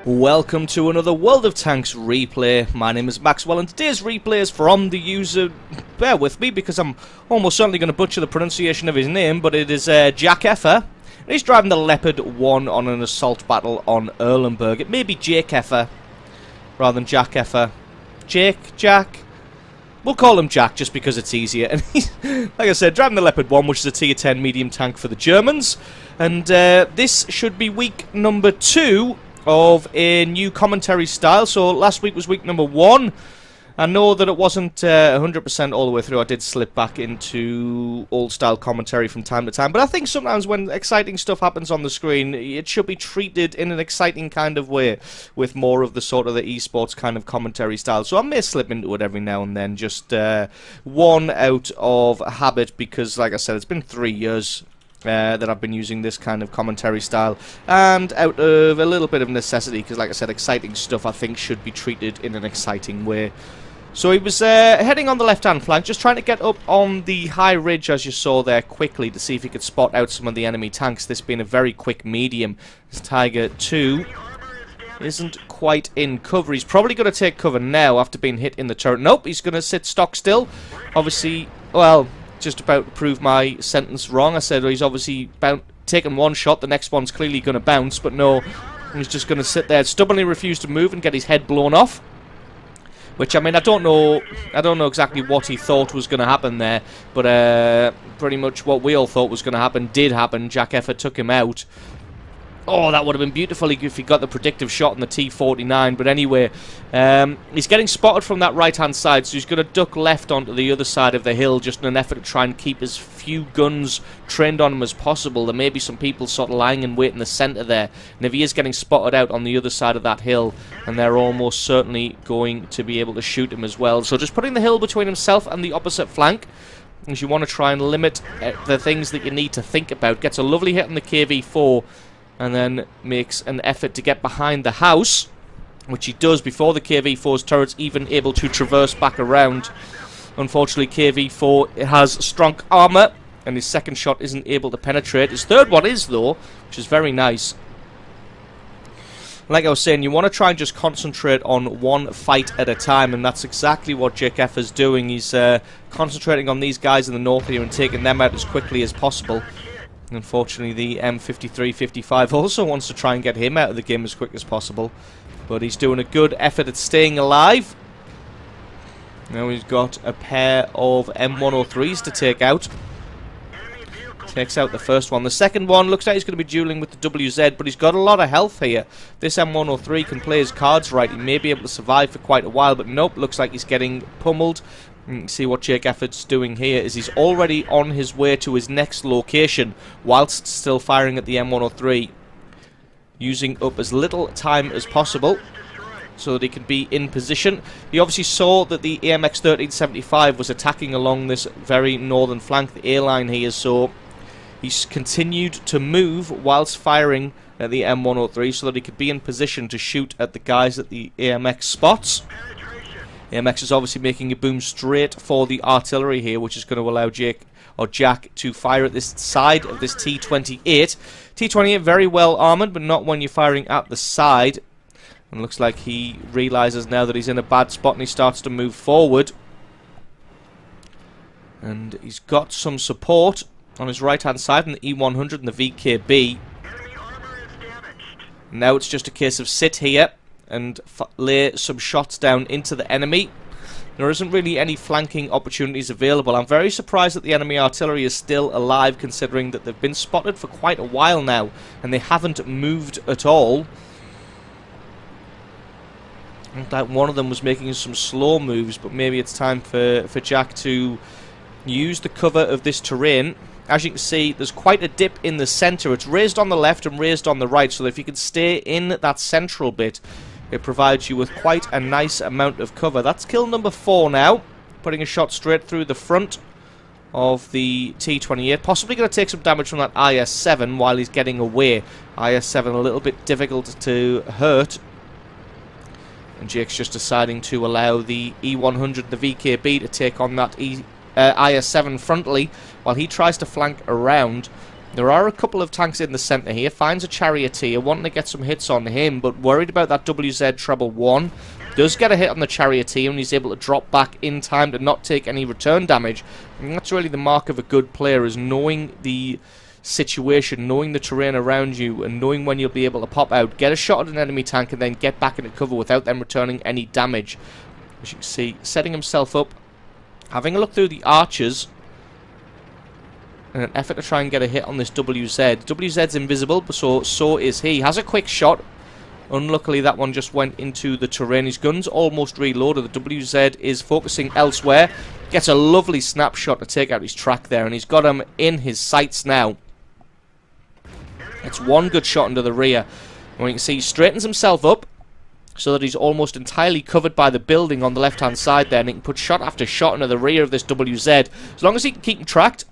Welcome to another World of Tanks replay. My name is Maxwell and today's replay is from the user, bear with me because I'm almost certainly going to butcher the pronunciation of his name, but it is Jack Effer. He's driving the Leopard 1 on an assault battle on Erlenberg. It may be Jake Effer rather than Jack Effer. Jack? We'll call him Jack just because it's easier. And he's, like I said, driving the Leopard 1, which is a tier 10 medium tank for the Germans. And this should be week number 2 of a new commentary style. So last week was week number 1. I know that it wasn't 100% all the way through. I did slip back into old style commentary from time to time, but I think sometimes when exciting stuff happens on the screen, it should be treated in an exciting kind of way, with more of the sort of the esports kind of commentary style. So I may slip into it every now and then, just one out of habit, because like I said, it's been 3 years that I've been using this kind of commentary style, and out of a little bit of necessity, because like I said, exciting stuff I think should be treated in an exciting way. So he was heading on the left-hand flank, just trying to get up on the high ridge, as you saw there, quickly, to see if he could spot out some of the enemy tanks, this being a very quick medium. This Tiger 2 isn't quite in cover. He's probably going to take cover now after being hit in the turret. Nope, he's going to sit stock still. Obviously, well, just about to prove my sentence wrong. I said he's obviously taken one shot, the next one's clearly going to bounce, but no, he's just going to sit there, stubbornly refuse to move and get his head blown off. Which, I mean, I don't know exactly what he thought was going to happen there, but pretty much what we all thought was going to happen did happen. Jack Effer took him out. Oh, that would have been beautiful if he got the predictive shot in the T-49. But anyway, he's getting spotted from that right-hand side, so he's going to duck left onto the other side of the hill, just in an effort to try and keep as few guns trained on him as possible. There may be some people sort of lying in wait in the centre there, and if he is getting spotted out on the other side of that hill, and they're almost certainly going to be able to shoot him as well. So just putting the hill between himself and the opposite flank, as you want to try and limit the things that you need to think about. Gets a lovely hit on the KV-4, and then makes an effort to get behind the house, which he does before the KV-4's turret's even able to traverse back around. Unfortunately, KV-4 has strong armor, and his second shot isn't able to penetrate. His third one is, though, which is very nice. Like I was saying, you want to try and just concentrate on one fight at a time, and that's exactly what Jake Effer's doing. He's concentrating on these guys in the north here and taking them out as quickly as possible. Unfortunately, the M53-55 also wants to try and get him out of the game as quick as possible, but he's doing a good effort at staying alive. Now he's got a pair of M103s to take out. Takes out the first one. The second one looks like he's going to be dueling with the WZ, but he's got a lot of health here. This M103 can play his cards right. He may be able to survive for quite a while, but nope, looks like he's getting pummeled. You can see what Jake Effer's doing here is he's already on his way to his next location whilst still firing at the M103, using up as little time as possible so that he can be in position. He obviously saw that the AMX 1375 was attacking along this very northern flank, the A-line here, so he's continued to move whilst firing at the M103 so that he could be in position to shoot at the guys at the AMX spots. AMX is obviously making a boom straight for the artillery here, which is going to allow Jack to fire at this side of this T-28. T-28 very well armoured, but not when you're firing at the side. And looks like he realises now that he's in a bad spot and he starts to move forward. And he's got some support on his right-hand side in the E100 and the VKB. Now it's just a case of sit here and lay some shots down into the enemy. There isn't really any flanking opportunities available. I'm very surprised that the enemy artillery is still alive, considering that they've been spotted for quite a while now and they haven't moved at all. Looked like one of them was making some slow moves, but maybe it's time for Jack to use the cover of this terrain. As you can see, there's quite a dip in the centre. It's raised on the left and raised on the right, so if you can stay in that central bit, it provides you with quite a nice amount of cover. That's kill number 4 now, putting a shot straight through the front of the T-28. Possibly going to take some damage from that IS-7 while he's getting away. IS-7 a little bit difficult to hurt. And Jake's just deciding to allow the E100, the VKB, to take on that IS-7 frontally while he tries to flank around There are a couple of tanks in the centre here. Finds a charioteer, wanting to get some hits on him, but worried about that WZ treble 1. Does get a hit on the charioteer, and he's able to drop back in time to not take any return damage. And that's really the mark of a good player, is knowing the situation, knowing the terrain around you, and knowing when you'll be able to pop out, get a shot at an enemy tank, and then get back into cover without them returning any damage. As you can see, setting himself up, having a look through the archers, in an effort to try and get a hit on this WZ. WZ's invisible, but so is he. Has a quick shot. Unluckily, that one just went into the terrain. His gun's almost reloaded. The WZ is focusing elsewhere. Gets a lovely snapshot to take out his track there, and he's got him in his sights now. It's one good shot into the rear. And we can see he straightens himself up so that he's almost entirely covered by the building on the left-hand side there, and he can put shot after shot into the rear of this WZ. As long as he can keep him tracked,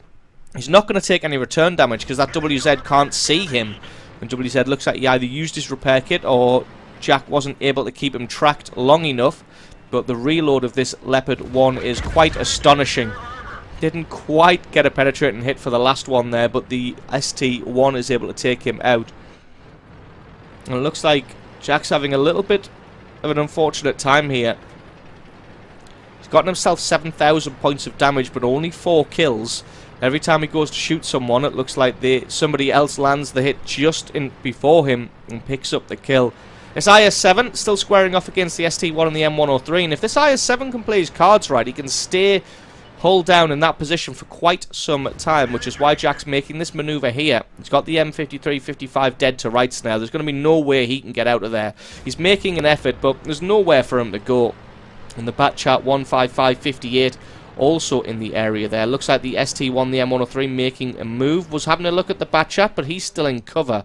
he's not going to take any return damage because that WZ can't see him. And WZ looks like he either used his repair kit or Jack wasn't able to keep him tracked long enough. But the reload of this Leopard 1 is quite astonishing. Didn't quite get a penetrating hit for the last one there, but the ST-1 is able to take him out. And it looks like Jack's having a little bit of an unfortunate time here. He's gotten himself 7,000 points of damage, but only 4 kills. Every time he goes to shoot someone, it looks like somebody else lands the hit just in before him and picks up the kill. This IS-7 still squaring off against the ST-1 and the M103, and if this IS-7 can play his cards right, he can stay hull down in that position for quite some time, which is why Jack's making this manoeuvre here. He's got the M53-55 dead to rights now. There's going to be no way he can get out of there. He's making an effort, but there's nowhere for him to go. And the bat chart 155-58 also in the area there. Looks like the ST-1, the M103, making a move. Was having a look at the bat chart, but he's still in cover.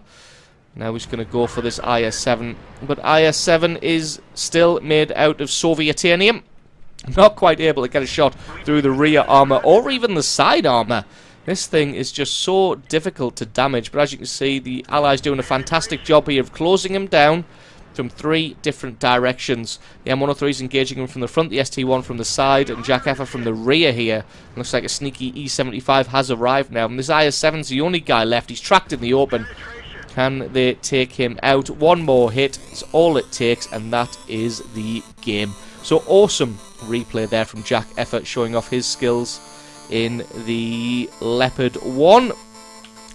Now he's going to go for this IS-7. But IS-7 is still made out of Sovietanium. Not quite able to get a shot through the rear armor or even the side armor. This thing is just so difficult to damage. But as you can see, the Allies doing a fantastic job here of closing him down from 3 different directions. The M103 is engaging him from the front, the ST-1 from the side, and Jack Effer from the rear here. Looks like a sneaky E75 has arrived now. And this IS-7's the only guy left. He's tracked in the open. Can they take him out? One more hit is all it takes, and that is the game. So awesome replay there from Jack Effer, showing off his skills in the Leopard 1.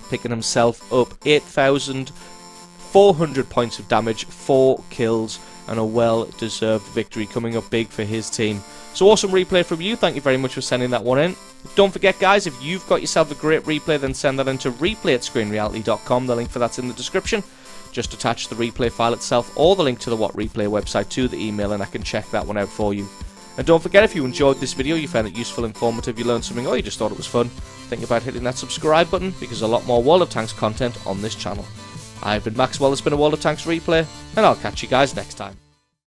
Picking himself up 8,400 points of damage, 4 kills, and a well-deserved victory coming up big for his team. So awesome replay from you. Thank you very much for sending that one in. Don't forget, guys, if you've got yourself a great replay, then send that into replay@screenreality.com. The link for that's in the description. Just attach the replay file itself or the link to the What Replay website to the email, and I can check that one out for you. And don't forget, if you enjoyed this video, you found it useful, informative, you learned something, or you just thought it was fun, think about hitting that subscribe button, because there's a lot more World of Tanks content on this channel. I've been Maxwell, it's been a World of Tanks replay, and I'll catch you guys next time.